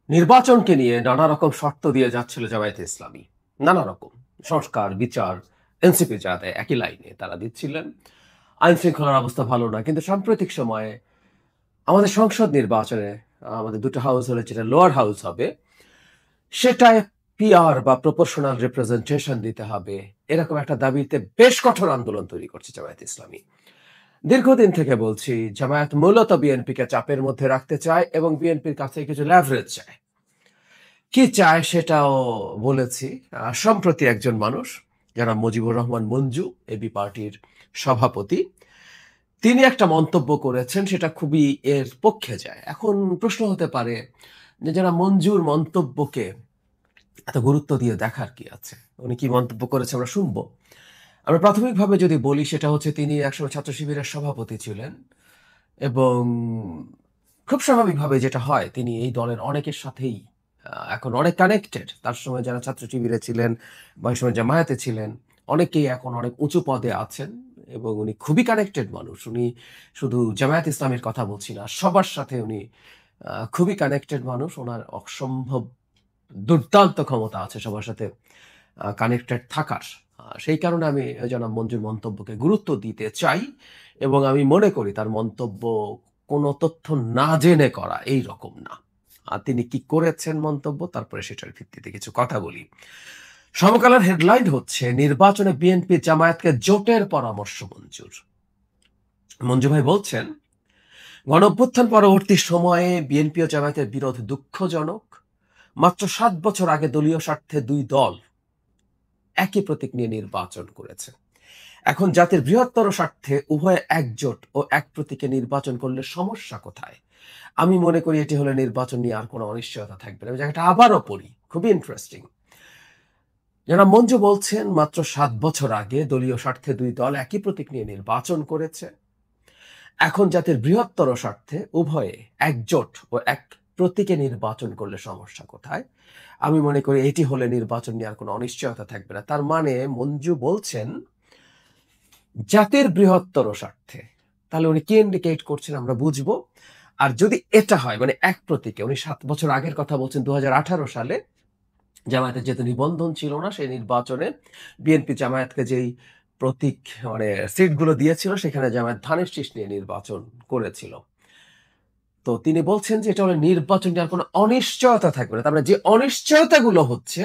নির্বাচনকে নিয়ে নানা রকম শর্ত দিয়ে যাচ্ছিল জামায়াতে ইসলামী। নানা রকম সংস্কার, বিচার, এনসিপি যা দেয় একই লাইনে তারা দিচ্ছিলেন। আইন শৃঙ্খলার অবস্থা ভালো না। কিন্তু সাম্প্রতিক সময়ে আমাদের সংসদ নির্বাচনে আমাদের ২ টা হাউস হলে যেটা লোয়ার হাউস হবে, সেটায় পিআর বা প্রপোর্শনাল রিপ্রেজেন্টেশন দিতে হবে। এরকম একটা দাবিতে বেশ কঠোর আন্দোলন তৈরি করছে জামায়াতে ইসলামী। দীর্ঘদিন থেকে বলছি জামায়াত মূলত বিএনপিকে চাপের মধ্যে রাখতে চায় এবং বিএনপির কাছে কিছু লেভারেজ চায়। কি চায় সেটাও বলেছি। সম্প্রতি একজন মানুষ যারা মুজিবুর রহমান মঞ্জু এবি পার্টির সভাপতি, তিনি একটা মন্তব্য করেছেন সেটা খুবই এর পক্ষে যায়। এখন প্রশ্ন হতে পারে যে যারা মঞ্জুর মন্তব্যকে এত গুরুত্ব দিয়ে দেখার কি আছে? উনি কি মন্তব্য করেছে আমরা শুনবো। আমরা প্রাথমিকভাবে যদি বলি সেটা হচ্ছে তিনি একসময় ছাত্র শিবিরের সভাপতি ছিলেন এবং খুব স্বাভাবিকভাবে যেটা হয় তিনি এই দলের অনেকের সাথেই এখন অনেক কানেক্টেড। তার সময় যারা ছাত্র শিবিরে ছিলেন বা ওই সময় জামায়াতে ছিলেন, অনেকেই এখন অনেক উঁচু পদে আছেন এবং উনি খুবই কানেক্টেড মানুষ। উনি শুধু জামায়াত ইসলামের কথা বলছি না, সবার সাথে উনি খুবই কানেক্টেড মানুষ। উনার অসম্ভব দুর্দান্ত ক্ষমতা আছে সবার সাথে কানেক্টেড থাকার। সেই কারণে আমি জনাব মঞ্জুর মন্তব্যকে গুরুত্ব দিতে চাই এবং আমি মনে করি তার মন্তব্য কোনো তথ্য না জেনে করা এইরকম না। তিনি কি করেছেন মন্তব্য তারপরে সেটার ভিত্তিতে কিছু কথা বলি। সমকালের হেডলাইন হচ্ছে নির্বাচনে বিএনপি জামায়াতকে জোটের পরামর্শ মঞ্জুর। মঞ্জু ভাই বলছেন, গণঅভ্যুত্থান পরবর্তী সময়ে বিএনপি ও জামায়াতের বিরোধ দুঃখজনক। মাত্র ৭ বছর আগে দলীয় স্বার্থে ২ দল একই প্রতীক নিয়ে নির্বাচন করেছে। এখন জাতির বৃহত্তর স্বার্থে উভয়ে একজোট ও এক প্রতীকে নির্বাচন করলে সমস্যা কোথায়? আমি মনে করি এটি হলে নির্বাচন নিয়ে আর কোনো অনিশ্চয়তা থাকবে না। আমি জায়গাটা আবারও পড়ি, খুবই ইন্টারেস্টিং। যারা মঞ্জু বলছেন মাত্র ৭ বছর আগে দলীয় স্বার্থে ২ দল একই প্রতীক নিয়ে নির্বাচন করেছে। এখন জাতির বৃহত্তর স্বার্থে উভয়ে একজোট ও এক প্রতীকে নির্বাচন করলে সমস্যা কোথায়? আমি মনে করি এটি হলে নির্বাচন নিয়ে আর কোনো অনিশ্চয়তা থাকবে না। তার মানে মঞ্জু বলছেন জাতির বৃহত্তর স্বার্থে। তাহলে উনি কি ইন্ডিকেট করছেন আমরা বুঝবো। আর যদি এটা হয় মানে এক প্রতীকে, উনি ৭ বছর আগের কথা বলছেন ২০১৮ সালে জামায়াতের যেহেতু নিবন্ধন ছিল না সেই নির্বাচনে বিএনপি জামায়াতকে যেই প্রতীক মানে সিটগুলো দিয়েছিল সেখানে জামায়াত ধানের শীষ নিয়ে নির্বাচন করেছিল। তো তিনি বলছেন যে এটা হলে নির্বাচন নিয়ে আর কোনো অনিশ্চয়তা থাকবে না। তার মানে যে অনিশ্চয়তাগুলো হচ্ছে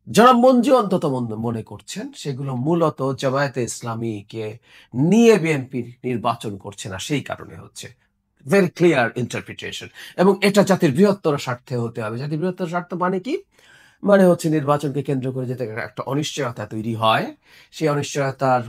যারা মঞ্জু অন্তত মনে করছেন সেগুলো মূলত জামায়াতে ইসলামীকে নিয়ে বিএনপি নির্বাচন করছে না সেই কারণে হচ্ছে। Very clear interpretation. এবং এটা জাতির বৃহত্তর স্বার্থে হতে হবে। জাতির বৃহত্তর স্বার্থ মানে কি? মানে হচ্ছে নির্বাচনকে কেন্দ্র করে যাতে একটা অনিশ্চয়তা তৈরি হয়, সেই অনিশ্চয়তার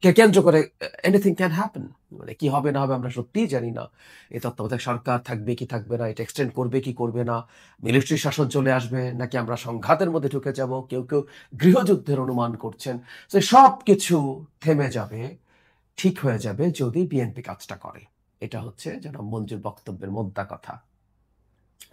কে কেন্দ্র করে এনিথিং ক্যান হ্যাপেন। মানে কি হবে না হবে আমরা সত্যিই জানি না। এই তত্ত্বাবধায়ক সরকার থাকবে কি থাকবে না, এটা এক্সটেন্ড করবে কি করবে না, মিলিটারি শাসন চলে আসবে নাকি আমরা সংঘাতের মধ্যে ঢুকে যাব, কেউ গৃহযুদ্ধের অনুমান করছেন। তো সবকিছু থেমে যাবে, ঠিক হয়ে যাবে যদি বিএনপি কাজটা করে। এটা হচ্ছে জনাব মঞ্জুর বক্তব্যের মোদ্দা কথা।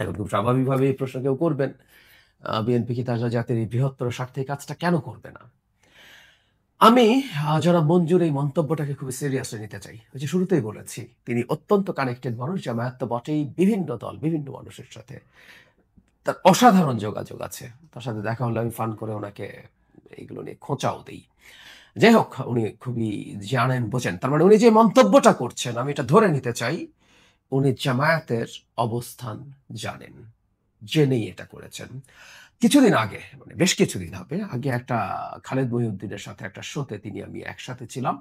এখন খুব স্বাভাবিকভাবে এই প্রশ্ন কেউ করবেন, বিএনপি কি তার জাতির এই বৃহত্তর স্বার্থে এই কাজটা কেন করবে না? আমি জনাব মঞ্জুর এই মন্তব্যটাকে খুবই সিরিয়াসলি নিতে চাই। ওই যে শুরুতেই বলেছি, তিনি অত্যন্ত কানেক্টেড মানুষ। জামায়াত তো বটেই, বিভিন্ন দল, বিভিন্ন মানুষের সাথে তার অসাধারণ যোগাযোগ আছে। তার সাথে দেখা হলে আমি ফান করে ওনাকে এইগুলো নিয়ে খোঁচাও দেই। যাই হোক, উনি খুবই জানেন, বোঝেন। তার মানে উনি যে মন্তব্যটা করছেন, আমি এটা ধরে নিতে চাই, উনি জামায়াতের অবস্থান জানেন। জেনেই এটা করেছেন। কিছুদিন আগে, মানে বেশ কিছুদিন হবে, আগে একটা খালেদ মহিউদ্দিনের সাথে একটা শোতে আমি একসাথে ছিলাম।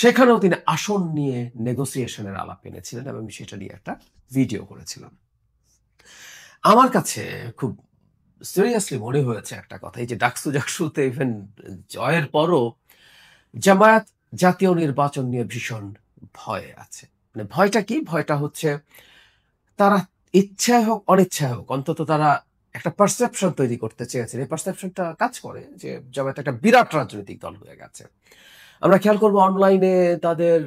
সেখানেও তিনি আসন নিয়ে নেগোসিয়েশন এর আলাপ এনেছিলেন এবং আমি সেটা নিয়ে একটা ভিডিও করেছিলাম। আমার কাছে খুব সিরিয়াসলি মনে হয়েছে একটা কথা, এই যে ডাকসু-জাকসুতে ইভেন জয়ের পরও জামায়াত জাতীয় নির্বাচন নিয়ে ভীষণ ভয়ে আছে। মানে ভয়টা কি? ভয়টা হচ্ছে তারা ইচ্ছায় হোক অনিচ্ছায় হোক অন্তত তারা একটা পারসেপশন তৈরি করতে চেয়েছেন। এই পারসেপশনটা কাজ করে যে জামায়াত একটা বিরাট রাজনৈতিক দল হয়ে গেছে। আমরা খেয়াল করব অনলাইনে তাদের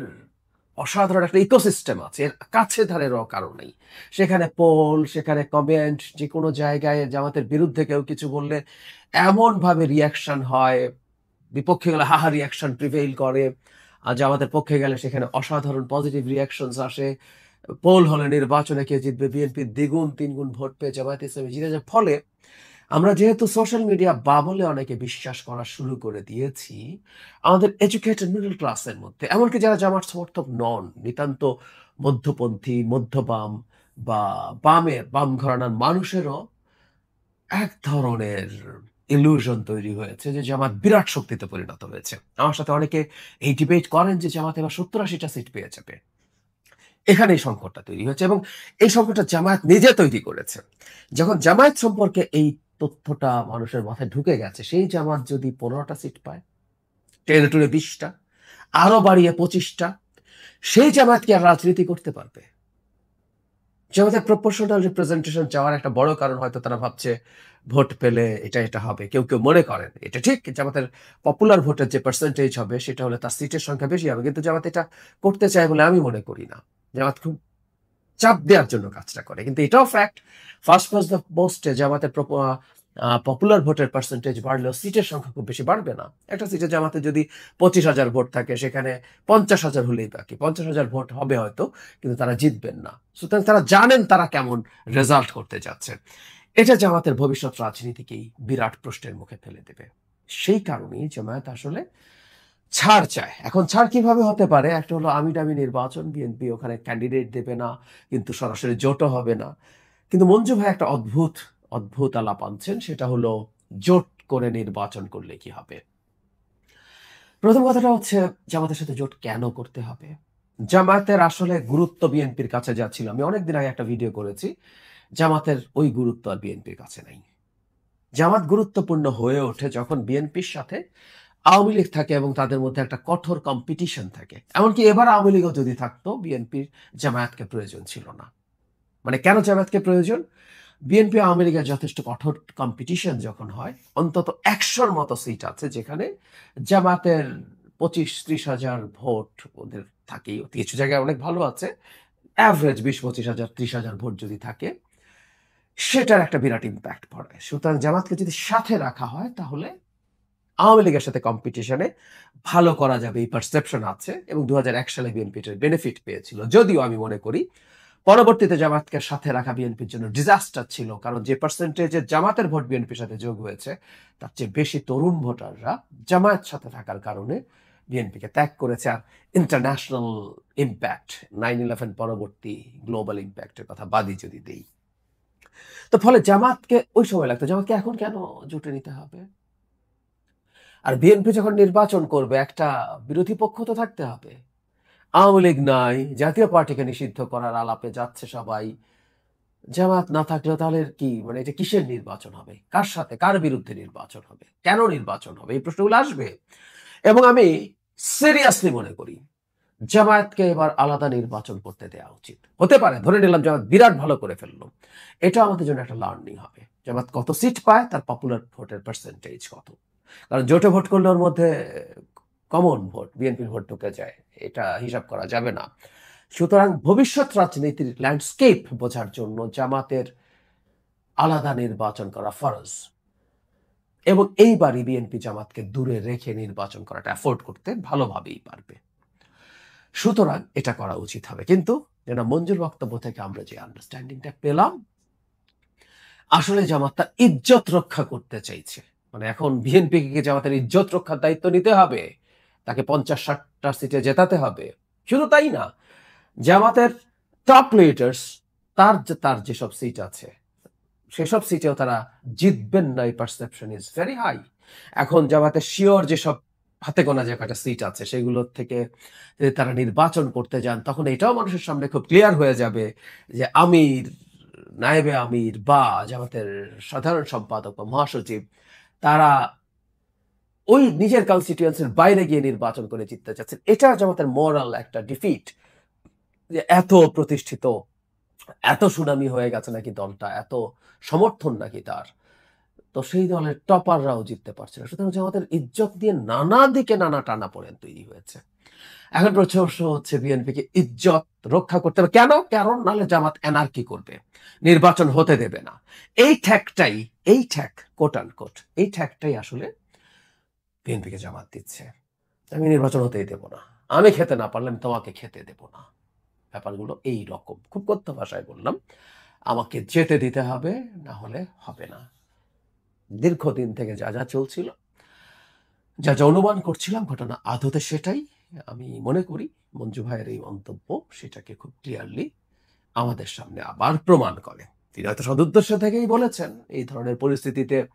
অসাধারণ একটা ইকোসিস্টেম আছে। এর কাছে ধারেরও কারো নেই। সেখানে পোল, সেখানে কমেন্ট, যেকোনো জায়গায় জামাতের বিরুদ্ধে কেউ কিছু বললে এমনভাবে রিঅ্যাকশন হয়, বিপক্ষে গেলে হাহা রিঅ্যাকশন প্রিভেইল করে। আর জামাতের পক্ষে গেলে সেখানে অসাধারণ পজিটিভ রিঅ্যাকশনস আসে। পোল হলে নির্বাচনে কে জিতবে, বিএনপি দ্বিগুণ তিনগুণ ভোট পেয়ে জামায়াত ইসলামী জিতে যায়। ফলে আমরা যেহেতু সোশ্যাল মিডিয়া বাবলে অনেকে বিশ্বাস করা শুরু করে দিয়েছি, আমাদের এডুকেটেড মিডল ক্লাসের মধ্যে, এমনকি যারা জামাত সমর্থক নন, নিতান্ত মধ্যপন্থী, মধ্যবাম বা বাম ঘরানার মানুষেরও এক ধরনের ইলিউশন তৈরি হয়েছে যে জামাত বিরাট শক্তিতে পরিণত হয়েছে। আমার সাথে অনেকে এই ডিবেট করেন যে জামাত এবার ৭০-৮০টা সিট পেয়ে যাবে। এখানে এই সংকটটা তৈরি হয়েছে এবং এই সংকটটা জামায়াত নিজে তৈরি করেছে। যখন জামায়াত সম্পর্কে এই তথ্যটা মানুষের মাথায় ঢুকে গেছে, সেই জামাত যদি ১৫টা সিট পায়, টেনে টুনে ২০টা, আরো বাড়িয়ে ২৫টা, সেই জামায়াত কি আর রাজনীতি করতে পারবে? জামাতের প্রপোর্শনাল রিপ্রেজেন্টেশন চাওয়ার একটা বড় কারণ হয়তো তারা ভাবছে ভোট পেলে এটা হবে। কেউ মনে করেন এটা ঠিক, জামাতের পপুলার ভোটের যে পার্সেন্টেজ হবে সেটা হলে তার সিটের সংখ্যা বেশি হবে। কিন্তু জামাত এটা করতে চায় বলে আমি মনে করি না। জামাত খুব চাপ দেওয়ার জন্য কাজটা করে। কিন্তু এটাও ফ্যাক্ট, ফার্স্ট পাস্ট দ্য পোস্টে জামাতের পপুলার ভোটের পার্সেন্টেজ বাড়লেও সিটের সংখ্যা খুব বেশি বাড়বে না। একটা সিটে জামাতে যদি ২৫,০০০ ভোট থাকে, সেখানে ৫০,০০০ হলেই বাকি। ৫০,০০০ ভোট হবে হয়তো, কিন্তু তারা জিতবেন না। সুতরাং তারা জানেন তারা কেমন রেজাল্ট করতে যাচ্ছে। এটা জামাতের ভবিষ্যৎ রাজনীতিকেই বিরাট প্রশ্নের মুখে ফেলে দেবে। সেই কারণেই জামায়াত আসলে ছাড় চায়। এখন ছাড় কিভাবে হতে পারে? একটা হলো আমিডামি নির্বাচন, বিএনপি ওখানে ক্যান্ডিডেট দেবে না, কিন্তু সরাসরি জোটও হবে না। কিন্তু মঞ্জু ভাই একটা অদ্ভুত আলাপ আনছেন, সেটা হলো জোট করে নির্বাচন করলে কি হবে? প্রথম কথাটা হচ্ছে জামাতের সাথে জোট কেন করতে হবে? জামায়াতের আসলে গুরুত্ব বিএনপির কাছে যা ছিল, আমি অনেকদিন আগে একটা ভিডিও করেছি, জামাতের ওই গুরুত্ব আর বিএনপির কাছে নাই। জামাত গুরুত্বপূর্ণ হয়ে ওঠে যখন বিএনপির সাথে আওয়ামী লীগ থাকে এবং তাদের মধ্যে একটা কঠোর কম্পিটিশন থাকে। এমনকি এবার আওয়ামী লীগও যদি থাকতো, বিএনপির জামায়াতকে প্রয়োজন ছিল না। মানে কেন জামায়াতকে প্রয়োজন? বিএনপি আওয়ামী লীগের যথেষ্ট কঠোর কম্পিটিশন যখন হয়, অন্তত ১০০'র মতো সিট আছে যেখানে জামাতের ২৫-৩০ হাজার ভোট ওদের থাকেই। কিছু জায়গায় অনেক ভালো আছে। এভারেজ ২০-২৫ হাজার, ৩০ হাজার ভোট যদি থাকে, সেটার একটা বিরাট ইম্প্যাক্ট পড়ে। সুতরাং জামাতকে যদি সাথে রাখা হয়, তাহলে আওয়ামী লীগের সাথে কম্পিটিশনে ভালো করা যাবে, এই পারসেপশন আছে এবং ২০০১ সালে বিএনপি এটার বেনিফিট পেয়েছিল। যদিও আমি মনে করি পরবর্তীতে জামাতকে সাথে রাখা বিএনপির জন্য ডিজাস্টার ছিল। কারণ যে পার্সেন্টেজে জামাতের ভোট বিএনপির সাথে যোগ হয়েছে, তার চেয়ে বেশি তরুণ ভোটাররা জামায়াত সাথে থাকার কারণে বিএনপিকে ত্যাগ করেছে। আর ইন্টারন্যাশনাল ইম্প্যাক্ট, 9/11 পরবর্তী গ্লোবাল ইম্প্যাক্টের কথা বাদই যদি দেই, তো ফলে জামাতকে ওই সময় লাগতো। জামাতকে এখন কেন জোটে নিতে হবে? আর বিএনপি যখন নির্বাচন করবে, একটা বিরোধী পক্ষ তো থাকতে হবে। আওয়ামী লীগ নাই, জাতীয় পার্টিকে নিষিদ্ধ করার আলাপে যাচ্ছে সবাই। জামাত না থাকলেও তাহলে কি, মানে এটা কিসের নির্বাচন হবে? কার সাথে, কার বিরুদ্ধে নির্বাচন হবে? কেন নির্বাচন হবে? এই প্রশ্নগুলো আসবে। এবং আমি সিরিয়াসলি মনে করি জামায়াতকে এবার আলাদা নির্বাচন করতে দেওয়া উচিত। হতে পারে ধরে নিলাম জামাত বিরাট ভালো করে ফেললো, এটা আমাদের জন্য একটা লার্নিং হবে। জামাত কত সিট পায়, তার পপুলার ভোটের পার্সেন্টেজ কত। কারণ জোটে ভোট করলে ওর মধ্যে কমন ভোট, বিএনপির ভোট ঢুকে যায়, এটা হিসাব করা যাবে না। সুতরাং ভবিষ্যৎ রাজনীতির ল্যান্ডস্কেপ বোঝার জন্য জামাতের আলাদা নির্বাচন করা ফরজ, এবং এইবারই বিএনপি জামাতকে দূরে রেখে নির্বাচন করাটা অ্যাফোর্ড করতে ভালোভাবেই পারবে। সুতরাং এটা করা উচিত হবে। কিন্তু যেটা মঞ্জুর বক্তব্য থেকে আমরা যে আন্ডারস্ট্যান্ডিংটা পেলাম, আসলে জামাত তার ইজ্জত রক্ষা করতে চাইছে। মানে এখন বিএনপিকে জামাতের ইজ্জত রক্ষার দায়িত্ব নিতে হবে, তাকে ৫০-৬০টা সিটে জেতাতে হবে। শুধু তাই না, জামাতের টপ লিডার্স, তার যেসব সিট আছে, সেসব সিটেও তারা জিতবেন না, এই পারসেপশন ইজ ভেরি হাই। এখন জামাতের শিওর যেসব হাতে গোনা যে কয়টা সিট আছে, সেগুলোর থেকে যদি তারা নির্বাচন করতে যান, তখন এটাও মানুষের সামনে খুব ক্লিয়ার হয়ে যাবে যে আমির, নায়েবে আমির বা জামাতের সাধারণ সম্পাদক বা মহাসচিব, তারা ওই নিজের কনস্টিটিউয়েন্সির বাইরে গিয়ে নির্বাচন করে জিততে চাচ্ছেন। এটা জামাতের মোরাল একটা ডিফিট, যে এত প্রতিষ্ঠিত, এত সুনামি হয়ে গেছে নাকি দলটা, এত সমর্থন নাকি তার, তো সেই দলের টপাররাও জিততে পারছে না। সুতরাং জামাতের ইজ্জত দিয়ে নানা দিকে নানা টানাপোড়েন তৈরি হয়েছে। এখন প্রশ্ন হচ্ছে বিএনপিকে ইজ্জত রক্ষা করতে হবে কেন? কারণ নাহলে জামাত এনার্কি করবে, নির্বাচন হতে দেবে না। এই ঠ্যাকটাই, এই ঠ্যাক কোট আনকোট, এই ঠ্যাকটাই আসলে বিএনপিকে জামাত দিচ্ছে। আমি নির্বাচন হতেই দেব না, আমি খেতে না পারলে আমি তোমাকে খেতে দেব না। ব্যাপারগুলো এই রকম। খুব কথ্য ভাষায় বললাম, আমাকে যেতে দিতে হবে, না হলে হবে না। দীর্ঘদিন থেকে যা, যা চলছিল, যা, যা অনুমান করছিলাম ঘটনা আদতে সেটাই। আমি মনে করি মঞ্জু ভাইয়ের এই মন্তব্য সেটাকে খুব ক্লিয়ারলি আমাদের সামনে আবার প্রমাণ করে। তিনি হয়তো সদুদ্দেশ্য থেকেই বলেছেন, এই ধরনের পরিস্থিতিতে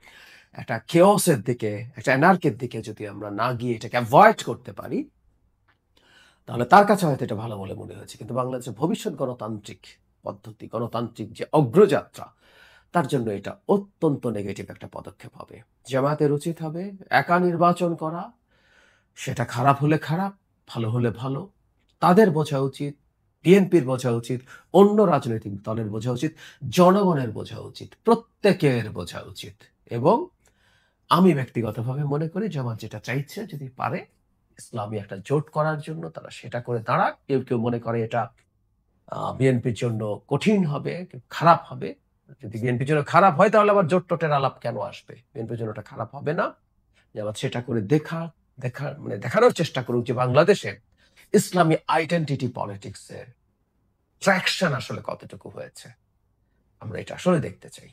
একটা chaos এর দিকে, একটা anarchy-র দিকে যদি আমরা না গিয়ে এটাকে এভয়েড করতে পারি, তাহলে তার কাছে হয়তো এটা ভালো বলে মনে হয়েছে। কিন্তু বাংলাদেশের ভবিষ্যৎ গণতান্ত্রিক পদ্ধতি, গণতান্ত্রিক যে অগ্রযাত্রা, তার জন্য এটা অত্যন্ত নেগেটিভ একটা পদক্ষেপ হবে। জামায়াতের উচিত হবে একা নির্বাচন করা, সেটা খারাপ হলে খারাপ, ভালো হলে ভালো। তাদের বোঝা উচিত, বিএনপির বোঝা উচিত, অন্য রাজনৈতিক দলের বোঝা উচিত, জনগণের বোঝা উচিত, প্রত্যেকের বোঝা উচিত। এবং আমি ব্যক্তিগতভাবে মনে করি জামাত যেটা চাইছে, যদি পারে ইসলামী একটা জোট করার জন্য তারা সেটা করে দাঁড়াক। কেউ, কেউ মনে করে এটা বিএনপির জন্য কঠিন হবে, খারাপ হবে। যদি বিএনপির জন্য খারাপ হয় তাহলে আবার জোট-টোটের আলাপ কেন আসবে? বিএনপির জন্য এটা খারাপ হবে না। জামাত সেটা করে দেখানোর চেষ্টা করুক যে বাংলাদেশে ইসলামী আইডেন্টিটি পলিটিক্স এর ট্রাকশন আসলে কতটুকু হয়েছে। আমরা এটা আসলে দেখতে চাই।